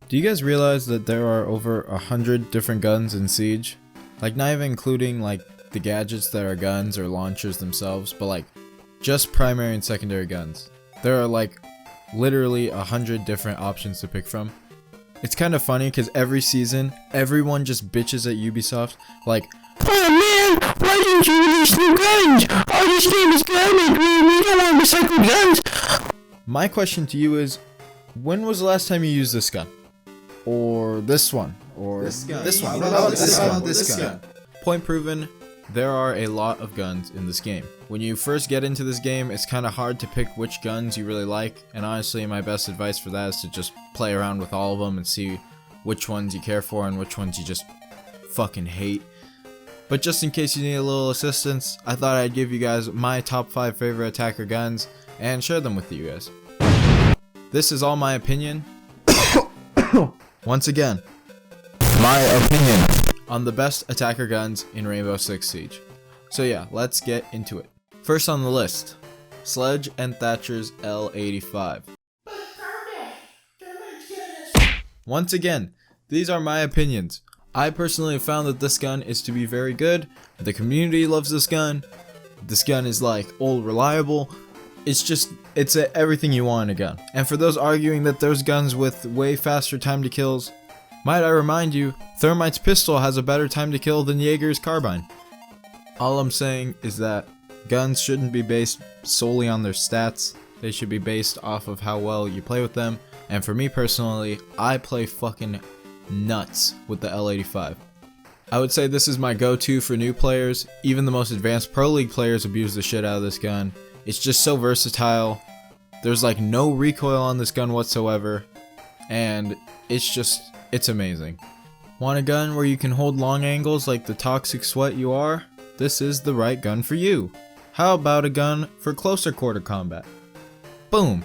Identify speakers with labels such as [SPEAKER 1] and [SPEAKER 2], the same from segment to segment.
[SPEAKER 1] Do you guys realize that there are over 100 different guns in Siege? Like, not even including like the gadgets that are guns or launchers themselves, but like just primary and secondary guns. There are like literally 100 different options to pick from. It's kind of funny because every season everyone just bitches at Ubisoft like, "Oh man, why didn't you release new guns? Oh, this game is garbage, we don't want recycled guns." My question to you is, when was the last time you used this gun? Or this one? Or this one? What about this gun? Point proven, there are a lot of guns in this game. When you first get into this game, it's kind of hard to pick which guns you really like, and honestly my best advice for that is to just play around with all of them and see which ones you care for and which ones you just fucking hate. But just in case you need a little assistance, I thought I'd give you guys my top 5 favorite attacker guns and share them with you guys. This is all my opinion. Once again, my opinion on the best attacker guns in Rainbow Six Siege. So yeah, let's get into it. First on the list, Sledge and Thatcher's L85. Once again, these are my opinions. I personally have found that this gun is to be very good. The community loves this gun. This gun is like old reliable. It's everything you want in a gun. And for those arguing that there's guns with way faster time to kills, might I remind you, Thermite's pistol has a better time to kill than Jaeger's carbine. All I'm saying is that guns shouldn't be based solely on their stats. They should be based off of how well you play with them. And for me personally, I play fucking nuts with the L85. I would say this is my go-to for new players. Even the most advanced Pro League players abuse the shit out of this gun. It's just so versatile. There's like no recoil on this gun whatsoever. And it's amazing. Want a gun where you can hold long angles like the toxic sweat you are? This is the right gun for you. How about a gun for closer quarter combat? Boom.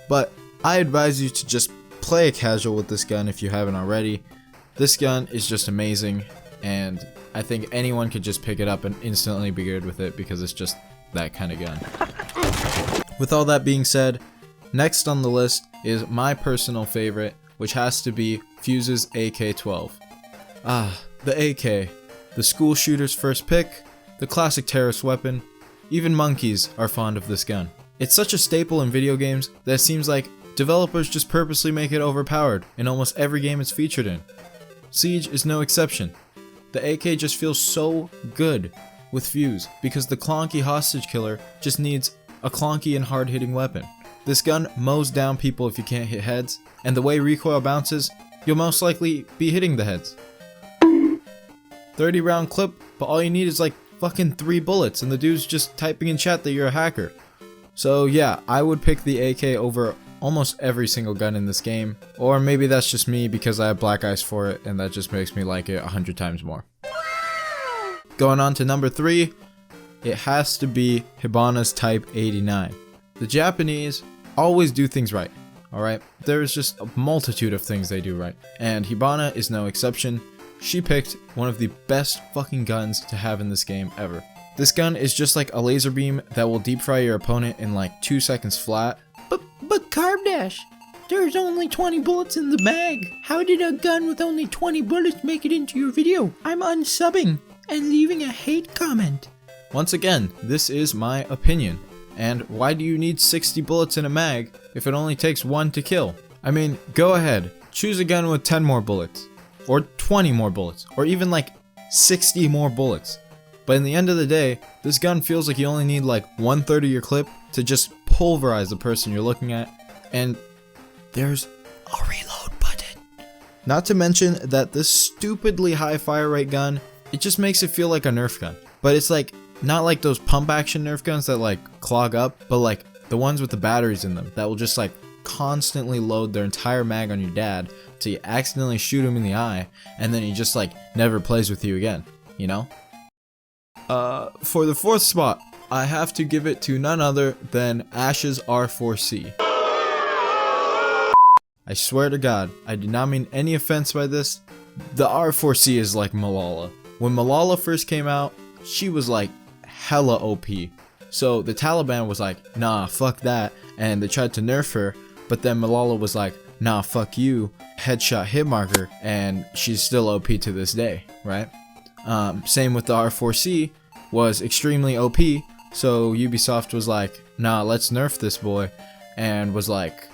[SPEAKER 1] But I advise you to just play a casual with this gun if you haven't already. This gun is just amazing, and I think anyone could just pick it up and instantly be good with it because it's just that kind of gun. With all that being said, next on the list is my personal favorite, which has to be Fuse's AK-12. The AK. The school shooter's first pick, the classic terrorist weapon. Even monkeys are fond of this gun. It's such a staple in video games that it seems like developers just purposely make it overpowered in almost every game it's featured in. Siege is no exception. The AK just feels so good with Fuse because the clonky hostage killer just needs a clonky and hard-hitting weapon. This gun mows down people if you can't hit heads, and the way recoil bounces, you'll most likely be hitting the heads. 30 round clip, but all you need is like fucking 3 bullets and the dude's just typing in chat that you're a hacker. So yeah, I would pick the AK over almost every single gun in this game, or maybe that's just me because I have black eyes for it and that just makes me like it 100 times more. Going on to number 3, it has to be Habanos Type 89. The Japanese always do things right, alright? There's just a multitude of things they do right, and Hibana is no exception. She picked one of the best fucking guns to have in this game ever. This gun is just like a laser beam that will deep fry your opponent in like 2 seconds flat. But Carbdash, there's only 20 bullets in the mag. How did a gun with only 20 bullets make it into your video? I'm unsubbing and leaving a hate comment. Once again, this is my opinion. And why do you need 60 bullets in a mag if it only takes 1 to kill? I mean, go ahead, choose a gun with 10 more bullets, or 20 more bullets, or even like 60 more bullets. But in the end of the day, this gun feels like you only need like 1/3 of your clip to just pulverize the person you're looking at, and there's a reload button. Not to mention that this stupidly high fire rate gun, it just makes it feel like a Nerf gun. But it's like, not like those pump action Nerf guns that like clog up, but like the ones with the batteries in them that will just like constantly load their entire mag on your dad till you accidentally shoot him in the eye, and then he just like never plays with you again, you know? For the 4th spot, I have to give it to none other than Ash's R4C. I swear to God, I did not mean any offense by this. The R4C is like Malala. When Malala first came out, she was like hella OP. So the Taliban was like, nah, fuck that, and they tried to nerf her, but then Malala was like, nah, fuck you, headshot hit marker, and she's still OP to this day, right? Same with the R4C, was extremely OP, so Ubisoft was like, nah, let's nerf this boy, and was like,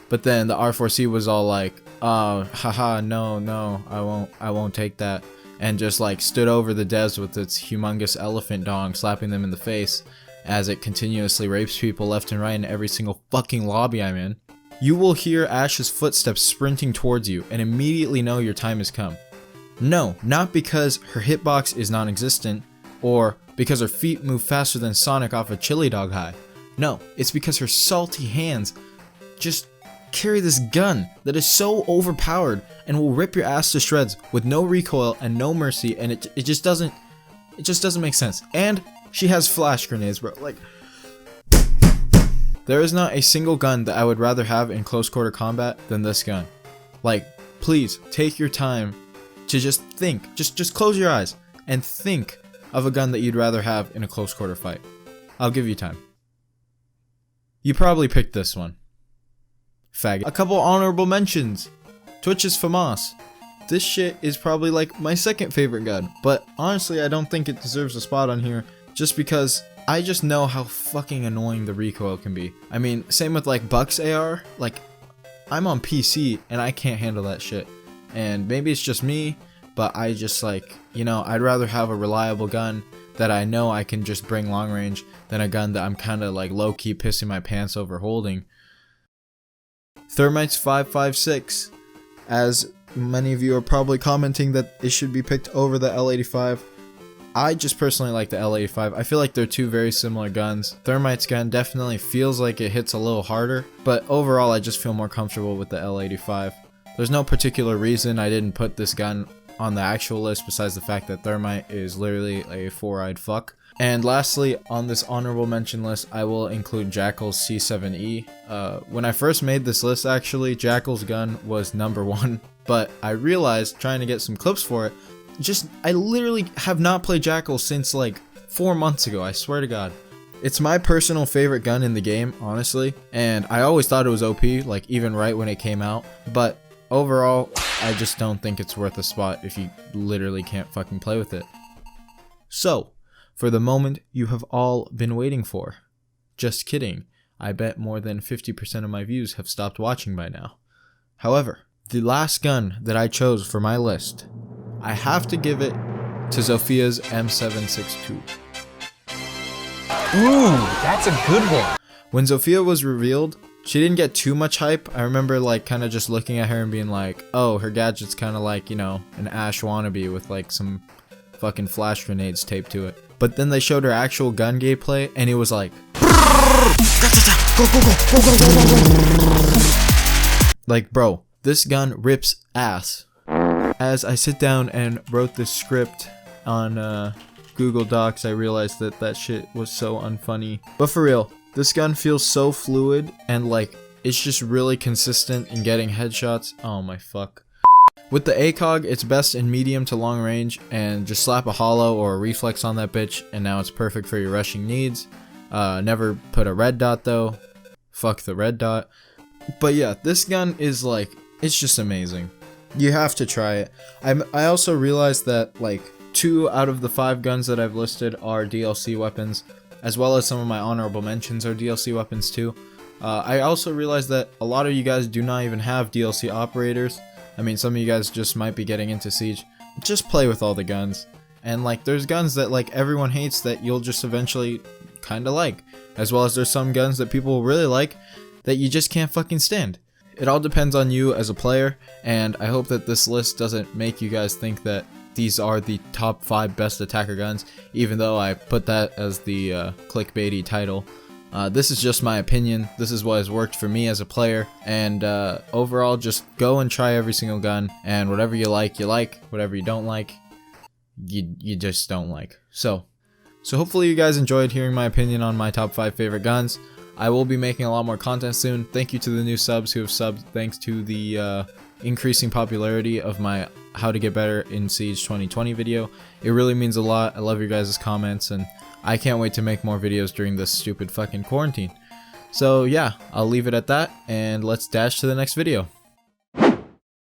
[SPEAKER 1] but then the R4C was all like, haha, no, I won't take that, and just like stood over the devs with its humongous elephant dong, slapping them in the face as it continuously rapes people left and right in every single fucking lobby I'm in. You will hear Ash's footsteps sprinting towards you and immediately know your time has come. No, not because her hitbox is non-existent, or because her feet move faster than Sonic off a chili dog high. No, it's because her salty hands just carry this gun that is so overpowered and will rip your ass to shreds with no recoil and no mercy, and it just doesn't make sense. And she has flash grenades, bro. Like, there is not a single gun that I would rather have in close quarter combat than this gun. Like, please take your time to just think, just close your eyes and think of a gun that you'd rather have in a close quarter fight. I'll give you time. You probably picked this one. Faggot. A couple honorable mentions. Twitch's FAMAS. This shit is probably like my second favorite gun, but honestly I don't think it deserves a spot on here just because I just know how fucking annoying the recoil can be. I mean, same with like Buck's AR, like I'm on PC and I can't handle that shit. And maybe it's just me, but I just like, you know, I'd rather have a reliable gun that I know I can just bring long range than a gun that I'm kind of like low-key pissing my pants over holding. Thermite's 5.56. As many of you are probably commenting that it should be picked over the L85. I just personally like the L85. I feel like they're two very similar guns. Thermite's gun definitely feels like it hits a little harder, but overall I just feel more comfortable with the L85. There's no particular reason I didn't put this gun on the actual list besides the fact that Thermite is literally a four-eyed fuck. And lastly, on this honorable mention list, I will include Jackal's C7E. When I first made this list, actually, Jackal's gun was number 1, but I realized, trying to get some clips for it, I literally have not played Jackal since like 4 months ago, I swear to God. It's my personal favorite gun in the game, honestly, and I always thought it was OP, like even right when it came out, but overall, I just don't think it's worth a spot if you literally can't fucking play with it. So, for the moment you have all been waiting for. Just kidding, I bet more than 50% of my views have stopped watching by now. However, the last gun that I chose for my list, I have to give it to Zofia's M762.
[SPEAKER 2] Ooh, that's a good one.
[SPEAKER 1] When Zofia was revealed, she didn't get too much hype. I remember like kind of just looking at her and being like, oh, her gadget's kind of like, you know, an Ash wannabe with like some fucking flash grenades taped to it. But then they showed her actual gun gameplay and it was like, like, bro, this gun rips ass. As I sit down and wrote this script on Google Docs, I realized that that shit was so unfunny. But for real, this gun feels so fluid and like it's just really consistent in getting headshots. Oh my fuck. With the ACOG, it's best in medium to long range, and just slap a hollow or a reflex on that bitch and now it's perfect for your rushing needs. Never put a red dot though. Fuck the red dot. But yeah, this gun is like, it's just amazing. You have to try it. I also realized that like 2 out of the 5 guns that I've listed are DLC weapons, as well as some of my honorable mentions are DLC weapons too. I also realized that a lot of you guys do not even have DLC operators. I mean, some of you guys just might be getting into Siege. Just play with all the guns. And like, there's guns that like everyone hates that you'll just eventually kinda like. As well as there's some guns that people really like that you just can't fucking stand. It all depends on you as a player, and I hope that this list doesn't make you guys think that these are the top 5 best attacker guns, even though I put that as the clickbaity title. This is just my opinion. This is what has worked for me as a player, and overall, just go and try every single gun, and whatever you like, whatever you don't like, you just don't like. So hopefully you guys enjoyed hearing my opinion on my top 5 favorite guns. I will be making a lot more content soon. Thank you to the new subs who have subbed, thanks to the increasing popularity of my How to Get Better in Siege 2020 video. It really means a lot. I love your guys' comments, and I can't wait to make more videos during this stupid fucking quarantine. So yeah, I'll leave it at that, and let's dash to the next video.